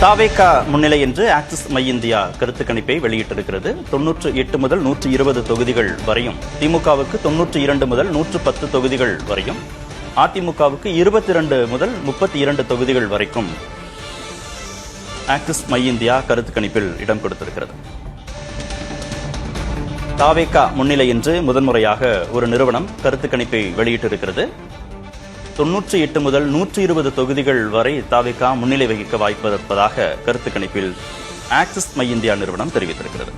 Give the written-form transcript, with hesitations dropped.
தாவேகா முன்னிலை என்று axis my India கருத்து கணிப்பை வெளியிட்டிருக்கிறது. 98 முதல் 120 தொகுதிகள் வரையும், திமுகவுக்கு 92 முதல் 110 தொகுதிகள் வரையும், அதிமுகவுக்கு 22 முதல் 32 தொகுதிகள் வரைக்கும் ஆக்சிஸ் மை இந்தியா கருத்து கணிப்பில் இடம் கொடுத்திருக்கிறது. தாவேகா முன்னிலை என்று முதன்முறையாக ஒரு நிறுவனம் கருத்து கணிப்பை வெளியிட்டிருக்கிறது. 98 முதல் 120 தொகுதிகள் வரை தாவேகா முன்னிலை வகிக்க வாய்ப்பு இருப்பதாக கருத்து கணிப்பில் ஆக்சிஸ் மை இந்தியா நிறுவனம் தெரிவித்திருக்கிறது.